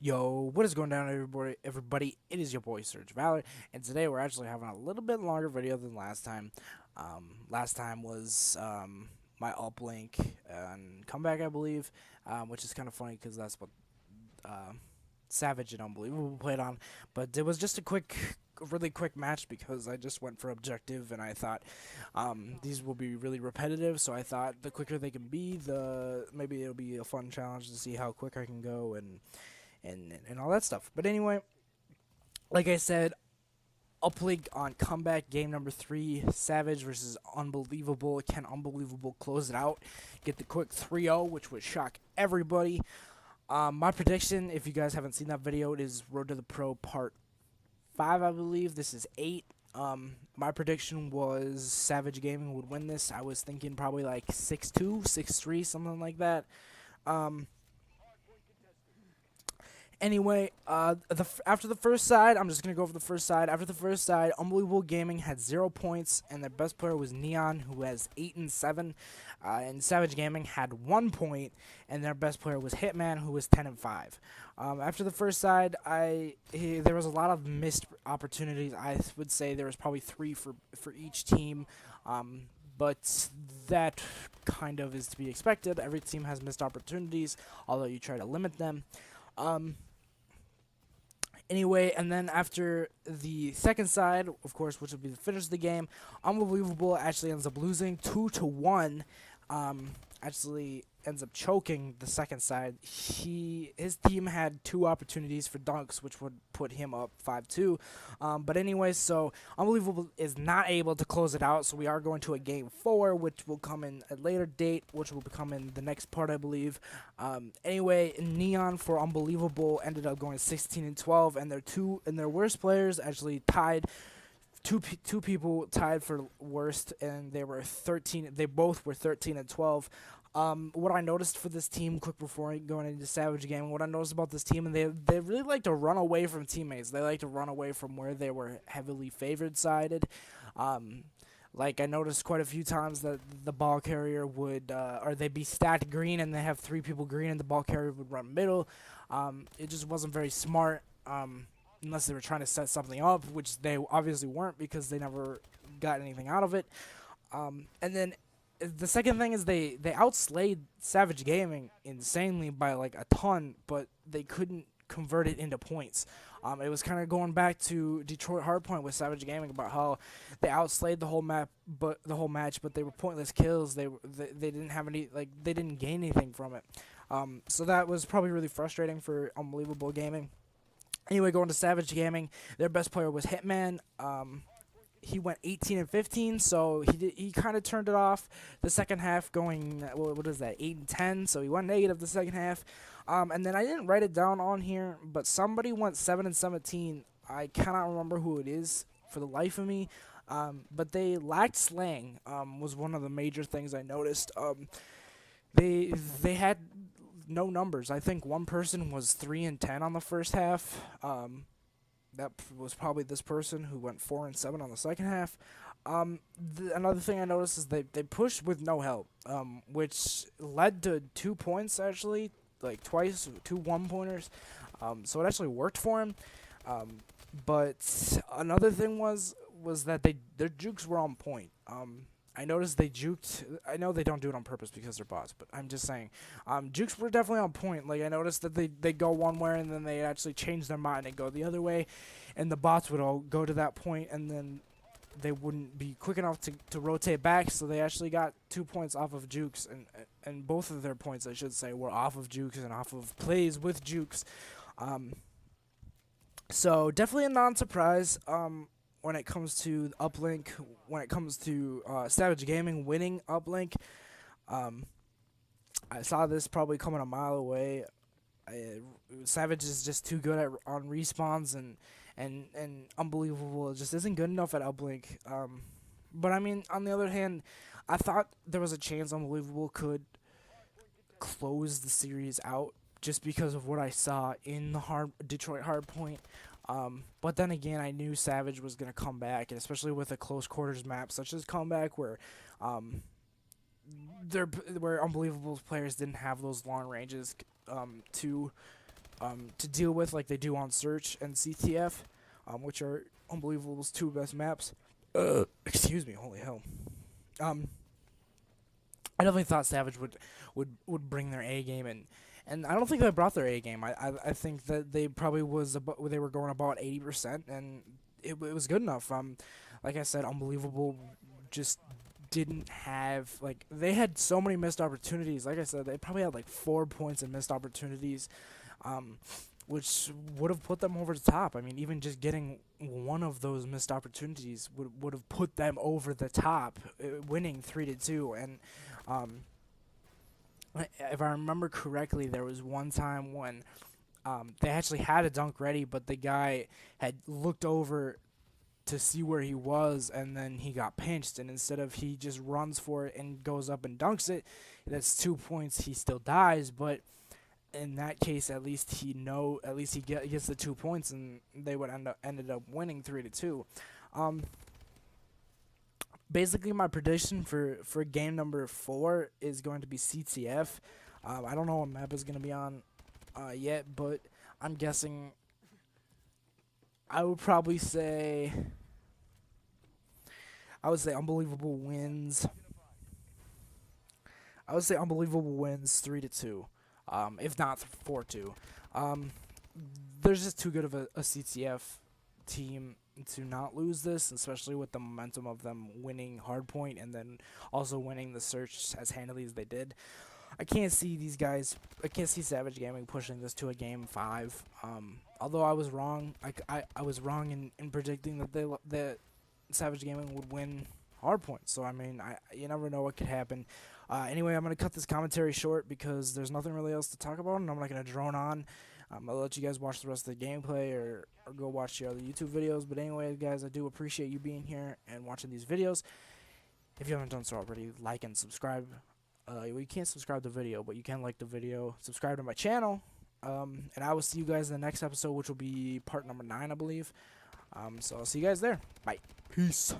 Yo, what is going down, everybody? It is your boy Serge Valor, and today we're actually having a little bit longer video than last time. Last time was my uplink and comeback, I believe, which is kind of funny because that's what Savage and Unbelievable played on. But it was just really quick match because I just went for objective, and I thought these will be really repetitive. So I thought the quicker they can be, the maybe it'll be a fun challenge to see how quick I can go and all that stuff. But anyway, like I said, uplink on comeback game number 3, Savage versus Unbelievable. Can Unbelievable close it out, get the quick 3-0, which would shock everybody? My prediction, if you guys haven't seen that video, it is Road to the Pro Part 5, I believe. This is 8. My prediction was Savage Gaming would win this. I was thinking probably like 6-2, 6-3, something like that. Anyway, after the first side, I'm just going to go over the first side. After the first side, Unbelievable Gaming had 0 points, and their best player was Neon, who has 8 and 7. And Savage Gaming had 1 point, and their best player was Hitman, who was 10 and 5. After the first side, there was a lot of missed opportunities. I would say there was probably 3 for each team. But that kind of is to be expected. Every team has missed opportunities, although you try to limit them. Anyway, and then after the second side, of course, which will be the finish of the game, Unbelievable actually ends up losing 2-1. Actually ends up choking the second side. His team had 2 opportunities for dunks, which would put him up 5-2. But anyway, so Unbelievable is not able to close it out, so we are going to a game 4, which will come in a later date, which will come in the next part, I believe. Anyway, Neon for Unbelievable ended up going 16 and 12, and their worst players actually tied. Two people tied for worst, and they were 13. They both were 13 and 12. What I noticed for this team, quick before going into Savage Gaming, what I noticed about this team, and they really like to run away from teammates. They like to run away from where they were heavily favored sided. Like I noticed quite a few times that the ball carrier would, or they'd be stacked green, and they have 3 people green, and the ball carrier would run middle. It just wasn't very smart. Unless they were trying to set something up, which they obviously weren't because they never got anything out of it. And then the second thing is they outslayed Savage Gaming insanely by like a ton, but they couldn't convert it into points. It was kind of going back to Detroit Hardpoint with Savage Gaming about how they outslayed the whole match, but they were pointless kills. They didn't have any, like, they didn't gain anything from it. So that was probably really frustrating for Unbelievable Gaming. Anyway, going to Savage Gaming, their best player was Hitman. He went 18 and 15, so he kind of turned it off the second half, going, what is that, 8 and 10, so he went negative the second half. And then I didn't write it down on here, but somebody went 7 and 17. I cannot remember who it is for the life of me, but they lacked slang. Was one of the major things I noticed. They had no numbers. I think one person was 3 and 10 on the first half. That was probably this person who went 4 and 7 on the second half. Another thing I noticed is they pushed with no help, which led to 2 points actually, like twice, 2 1-pointers. So it actually worked for him. But another thing was that their jukes were on point. I noticed they juked. I know they don't do it on purpose because they're bots, but I'm just saying, jukes were definitely on point. Like I noticed that they go one way and then they actually change their mind and go the other way, and the bots would all go to that point and then they wouldn't be quick enough to rotate back. So they actually got 2 points off of jukes, and both of their points, I should say, were off of jukes and off of plays with jukes. So definitely a non-surprise. When it comes to uplink, when it comes to Savage Gaming winning uplink, I saw this probably coming a mile away. Savage is just too good on respawns, and Unbelievable just isn't good enough at uplink. But I mean, on the other hand, I thought there was a chance Unbelievable could close the series out just because of what I saw in the Detroit Hardpoint. But then again, I knew Savage was going to come back, and especially with a close quarters map such as Comeback, where where Unbelievable's players didn't have those long ranges to to deal with like they do on Search and CTF, which are Unbelievable's two best maps. Excuse me, holy hell. I definitely thought Savage would bring their A game, and I don't think they brought their A game. I think that they probably they were going about 80%, and it was good enough. Like I said, Unbelievable just didn't have, like, they had so many missed opportunities. Like I said, they probably had like 4 points in missed opportunities, which would have put them over the top. I mean, even just getting one of those missed opportunities would have put them over the top, winning 3-2. And if I remember correctly, there was one time when they actually had a dunk ready, but the guy had looked over to see where he was, and then he got pinched, and instead of he just runs for it and goes up and dunks it, that's 2 points. He still dies, but in that case, at least he gets the 2 points, and they would ended up winning 3-2. Basically, my prediction for game number 4 is going to be CTF. I don't know what map is going to be on yet, but I'm guessing. I would probably say. I would say Unbelievable wins. I would say Unbelievable wins 3-2, if not 4-2. There's just too good of a CTF team to not lose this, especially with the momentum of them winning Hardpoint and then also winning the Search as handily as they did. I can't see these guys. I can't see Savage Gaming pushing this to a game 5. Although I was wrong. I was wrong in predicting that Savage Gaming would win Hardpoint. So I mean, you never know what could happen. Anyway, I'm gonna cut this commentary short because there's nothing really else to talk about, and I'm not gonna drone on. I'll let you guys watch the rest of the gameplay or go watch the other YouTube videos. But anyway, guys, I do appreciate you being here and watching these videos. If you haven't done so already, like and subscribe. You can't subscribe to the video, but you can like the video, subscribe to my channel, and I will see you guys in the next episode, which will be part number 9, I believe. So I'll see you guys there. Bye. Peace.